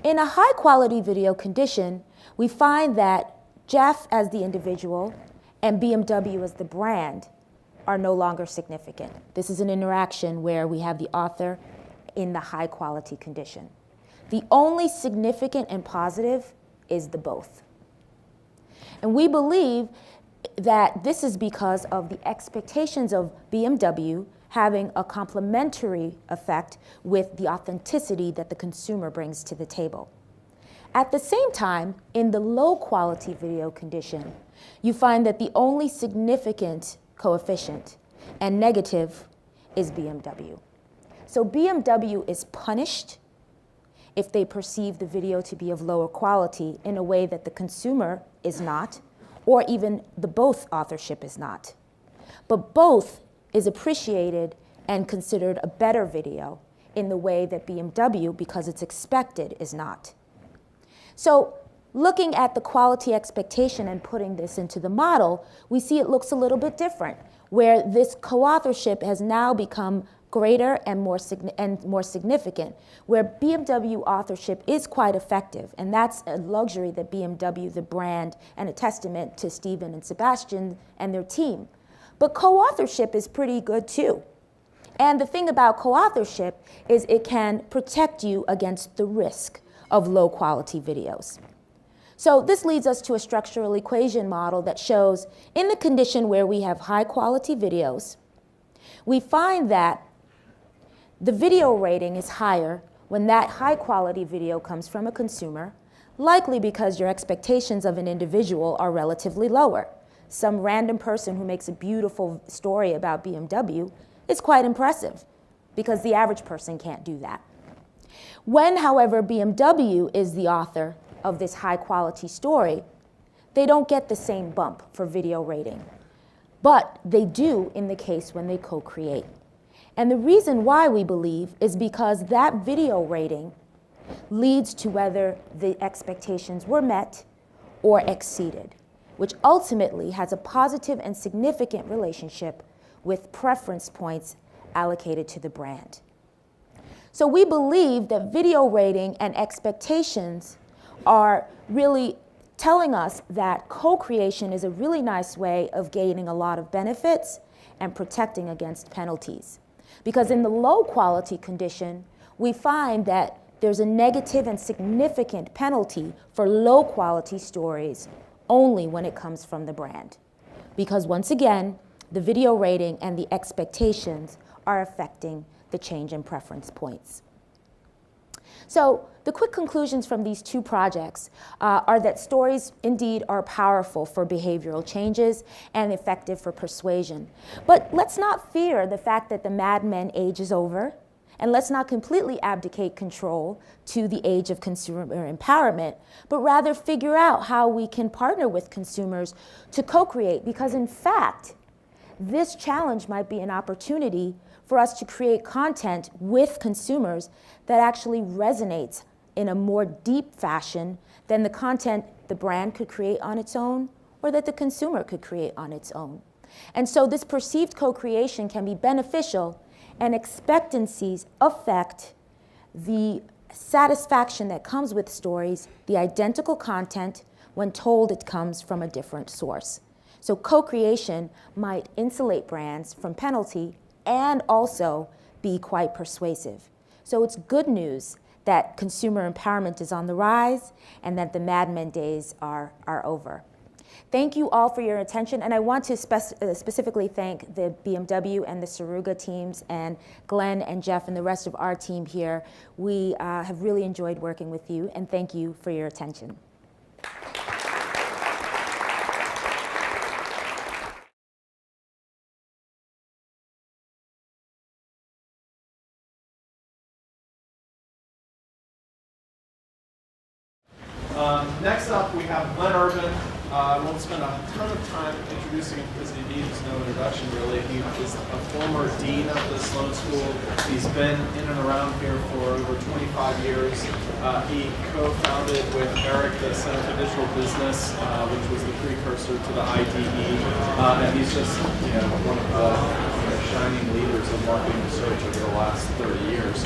In a high quality video condition, we find that Jeff as the individual and BMW as the brand are no longer significant. This is an interaction where we have the author in the high quality condition. The only significant and positive is the both. And we believe that this is because of the expectations of BMW having a complementary effect with the authenticity that the consumer brings to the table. At the same time, in the low quality video condition, you find that the only significant coefficient and negative is BMW. So BMW is punished if they perceive the video to be of lower quality in a way that the consumer is not, or even the both authorship is not. But both is appreciated and considered a better video in the way that BMW, because it's expected, is not. So looking at the quality expectation and putting this into the model, we see it looks a little bit different, where this co-authorship has now become greater and more significant, where BMW authorship is quite effective, and that's a luxury that BMW, the brand, and a testament to Stephen and Sebastian and their team. But co-authorship is pretty good too. And the thing about co-authorship is it can protect you against the risk of low quality videos. So this leads us to a structural equation model that shows in the condition where we have high quality videos, we find that the video rating is higher when that high quality video comes from a consumer, likely because your expectations of an individual are relatively lower. Some random person who makes a beautiful story about BMW is quite impressive because the average person can't do that. When, however, BMW is the author of this high quality story, they don't get the same bump for video rating, but they do in the case when they co-create. And the reason why we believe is because that video rating leads to whether the expectations were met or exceeded, which ultimately has a positive and significant relationship with preference points allocated to the brand. So we believe that video rating and expectations are really telling us that co-creation is a really nice way of gaining a lot of benefits and protecting against penalties. Because in the low quality condition, we find that there's a negative and significant penalty for low quality stories only when it comes from the brand. Because once again, the video rating and the expectations are affecting the change in preference points. So the quick conclusions from these two projects are that stories indeed are powerful for behavioral changes and effective for persuasion. But let's not fear the fact that the Mad Men age is over, and let's not completely abdicate control to the age of consumer empowerment, but rather figure out how we can partner with consumers to co-create, because in fact, this challenge might be an opportunity for us to create content with consumers that actually resonates in a more deep fashion than the content the brand could create on its own or that the consumer could create on its own. And so this perceived co-creation can be beneficial, and expectancies affect the satisfaction that comes with stories, the identical content, when told it comes from a different source. So co-creation might insulate brands from penalty and also be quite persuasive. So it's good news that consumer empowerment is on the rise and that the Mad Men days are over. Thank you all for your attention, and I want to specifically thank the BMW and the Suruga teams and Glenn and Jeff and the rest of our team here. We have really enjoyed working with you, and thank you for your attention. Next up, we have Glenn Urban. I won't spend a ton of time introducing him because he needs no introduction, really. He is a former dean of the Sloan School. He's been in and around here for over 25 years. He co-founded with Eric the Center for Digital Business, which was the precursor to the IDE. And he's just one of the shining leaders of marketing research over the last 30 years.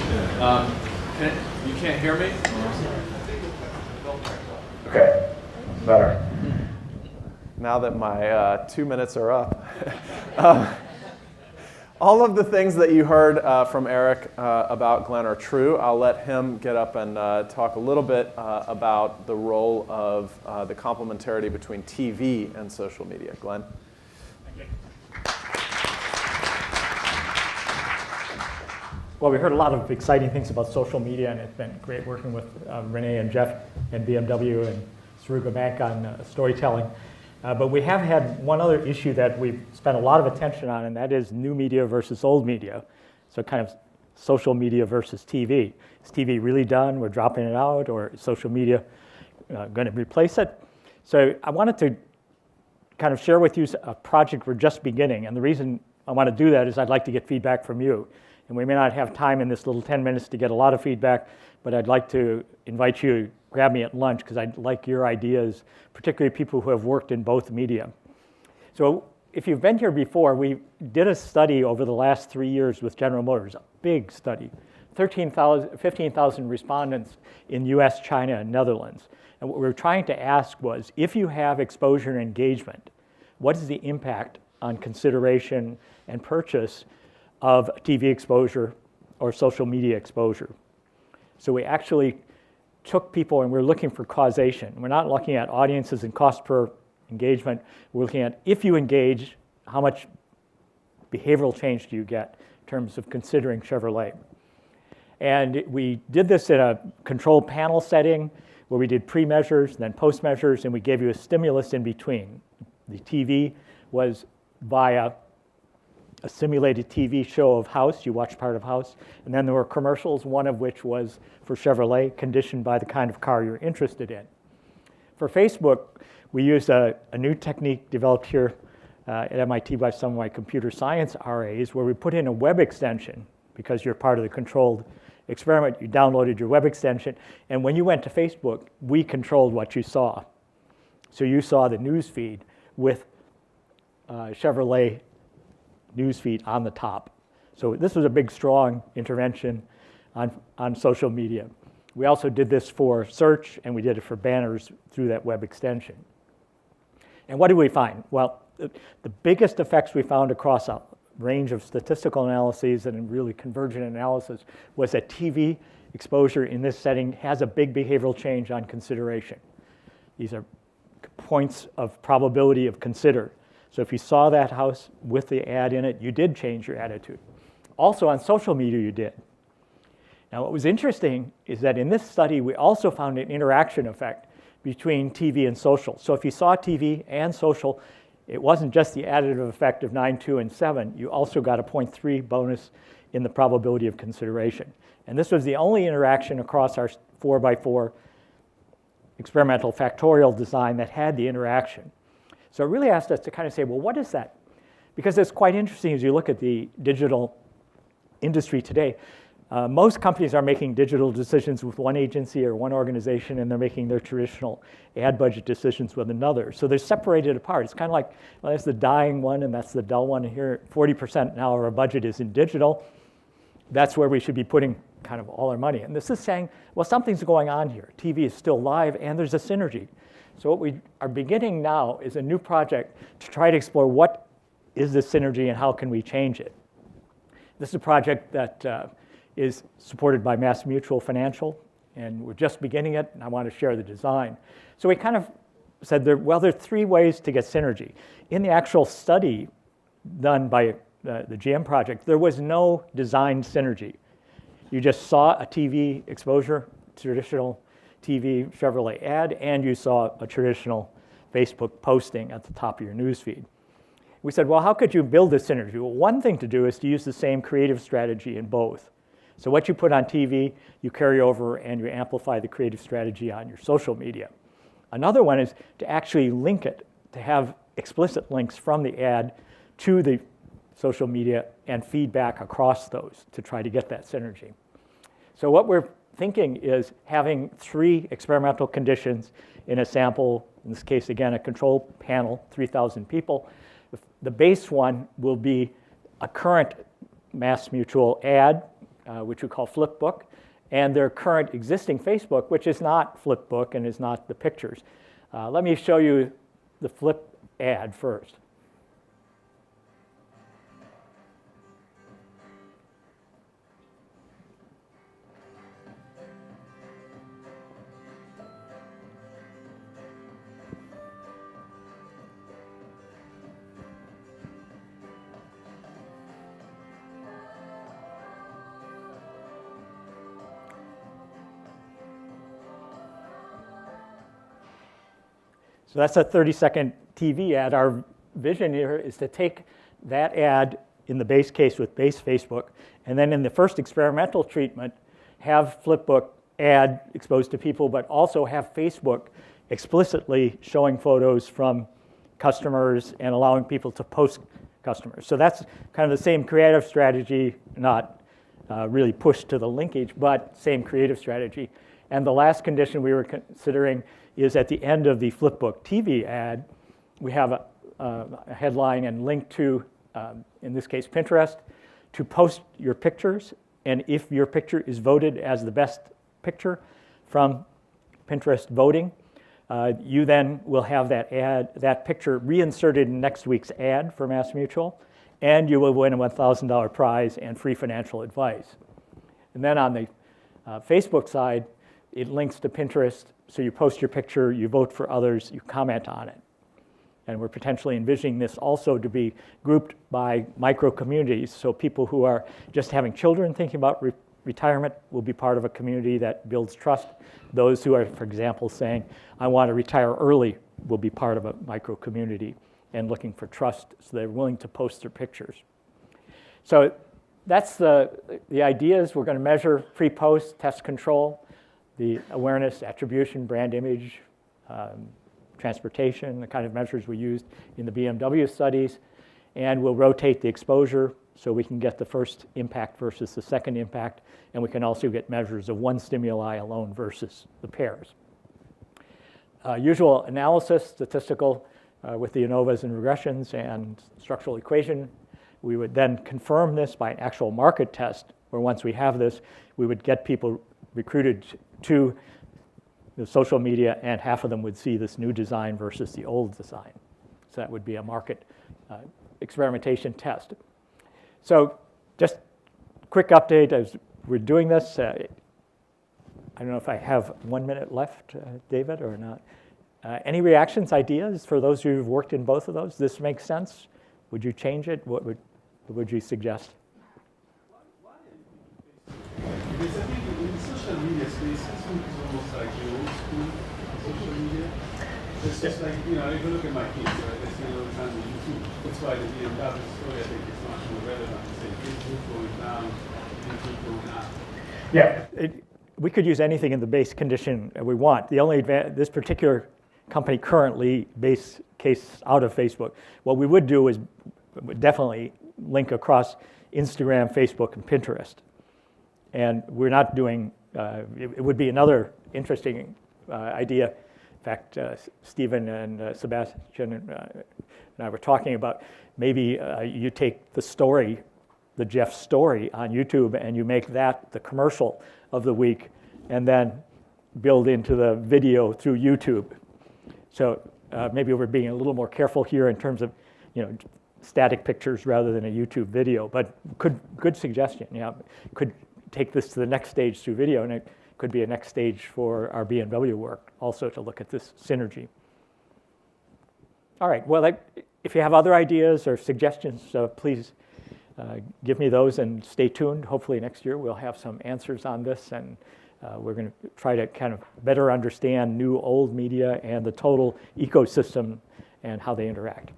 You can't hear me? Okay, better. Now that my 2 minutes are up. All of the things that you heard from Eric about Glenn are true. I'll let him get up and talk a little bit about the role of the complementarity between TV and social media. Glenn? Thank you. Well, we heard a lot of exciting things about social media, and it's been great working with Renee and Jeff and BMW and Suruga Bank on storytelling. But we have had one other issue that we've spent a lot of attention on, and that is new media versus old media. So kind of social media versus TV. Is TV really done? We're dropping it out, or is social media going to replace it? So I wanted to kind of share with you a project we're just beginning. And the reason I want to do that is I'd like to get feedback from you. And we may not have time in this little 10 minutes to get a lot of feedback, but I'd like to invite you to grab me at lunch because I'd like your ideas, particularly people who have worked in both media. So if you've been here before, we did a study over the last 3 years with General Motors, a big study, 15,000 respondents in US, China, and Netherlands. And what we were trying to ask was, if you have exposure and engagement, what is the impact on consideration and purchase of TV exposure or social media exposure. So we actually took people and we're looking for causation. We're not looking at audiences and cost per engagement. We're looking at if you engage, how much behavioral change do you get in terms of considering Chevrolet. And we did this in a controlled panel setting where we did pre-measures, then post-measures, and we gave you a stimulus in between. The TV was via a simulated TV show of House. You watched part of House. And then there were commercials, one of which was for Chevrolet, conditioned by the kind of car you're interested in. For Facebook, we used a new technique developed here at MIT by some of my computer science RAs, where we put in a web extension. Because you're part of the controlled experiment, you downloaded your web extension, and when you went to Facebook, we controlled what you saw. So you saw the news feed with Chevrolet newsfeed on the top. So this was a big, strong intervention on social media. We also did this for search, and we did it for banners through that web extension. And what did we find? Well, the biggest effects we found across a range of statistical analyses and really convergent analysis was that TV exposure in this setting has a big behavioral change on consideration. These are points of probability of consider. So if you saw that house with the ad in it, you did change your attitude. Also on social media, you did. Now what was interesting is that in this study, we also found an interaction effect between TV and social. So if you saw TV and social, it wasn't just the additive effect of 9, 2, and 7. You also got a 0.3 bonus in the probability of consideration. And this was the only interaction across our 4x4 experimental factorial design that had the interaction. So it really asked us to kind of say, well, what is that? Because it's quite interesting as you look at the digital industry today. Most companies are making digital decisions with one agency or one organization, and they're making their traditional ad budget decisions with another. So they're separated apart. It's kind of like, well, that's the dying one, and that's the dull one. And here, 40% now of our budget is in digital. That's where we should be putting kind of all our money. And this is saying, well, something's going on here. TV is still live, and there's a synergy. So what we are beginning now is a new project to try to explore what is this synergy and how can we change it. This is a project that is supported by MassMutual Financial, and we're just beginning it, and I want to share the design. So we kind of said, there are 3 ways to get synergy. In the actual study done by the GM project, there was no design synergy. You just saw a TV exposure, traditional TV Chevrolet ad, and you saw a traditional Facebook posting at the top of your newsfeed. We said, well, how could you build this synergy? Well, one thing to do is to use the same creative strategy in both. So what you put on TV, you carry over and you amplify the creative strategy on your social media. Another one is to actually link it, to have explicit links from the ad to the social media and feedback across those to try to get that synergy. So what we're thinking is having 3 experimental conditions in a sample, in this case, again, a control panel, 3,000 people. The base one will be a current MassMutual ad, which we call Flipbook, and their current existing Facebook, which is not Flipbook and is not the pictures. Let me show you the Flip ad first. So that's a 30-second TV ad. Our vision here is to take that ad in the base case with base Facebook, and then in the first experimental treatment, have Flipbook ad exposed to people, but also have Facebook explicitly showing photos from customers and allowing people to post customers. So that's kind of the same creative strategy, not really pushed to the linkage, but same creative strategy. And the last condition we were considering is at the end of the Flipbook TV ad, we have a headline and link to, in this case, Pinterest, to post your pictures. And if your picture is voted as the best picture from Pinterest voting, you then will have that ad, that picture reinserted in next week's ad for MassMutual. and you will win a $1,000 prize and free financial advice. And then on the Facebook side, it links to Pinterest, so you post your picture, you vote for others, you comment on it. And we're potentially envisioning this also to be grouped by micro-communities, so people who are just having children thinking about retirement will be part of a community that builds trust. Those who are, for example, saying, I want to retire early, will be part of a micro-community and looking for trust, so they're willing to post their pictures. So that's the ideas. We're going to measure pre-post, test control, the awareness, attribution, brand image, transportation, the kind of measures we used in the BMW studies, and we'll rotate the exposure so we can get the first impact versus the second impact, and we can also get measures of one stimuli alone versus the pairs. Usual analysis, statistical, with the ANOVAs and regressions and structural equation. We would then confirm this by an actual market test, where once we have this, we would get people recruited to the social media, and half of them would see this new design versus the old design. So that would be a market experimentation test. So just quick update as we're doing this. I don't know if I have 1 minute left, David, or not. Any reactions, ideas for those who've worked in both of those? This makes sense? Would you change it? What would you suggest? Because I think in social media space, Facebook is almost like the old school social media. It's just like, you know, if you look at my kids, right, they see all the time on YouTube. That's why the BMW story, I think, is much more relevant to say Facebook going down, YouTube going up. Yeah, we could use anything in the base condition we want. The only this particular company currently base case out of Facebook. What we would do is definitely link across Instagram, Facebook, and Pinterest. And we're not doing, it would be another interesting idea. In fact, Stephen and Sebastian and I were talking about maybe you take the story, the Jeff story on YouTube, and you make that the commercial of the week, and then build into the video through YouTube. So maybe we're being a little more careful here in terms of, you know, static pictures rather than a YouTube video, but good suggestion. Yeah, could take this to the next stage through video, and it could be a next stage for our BMW work also to look at this synergy. All right, well, if you have other ideas or suggestions, please give me those and stay tuned. Hopefully next year we'll have some answers on this, and we're going to try to kind of better understand new old media and the total ecosystem and how they interact.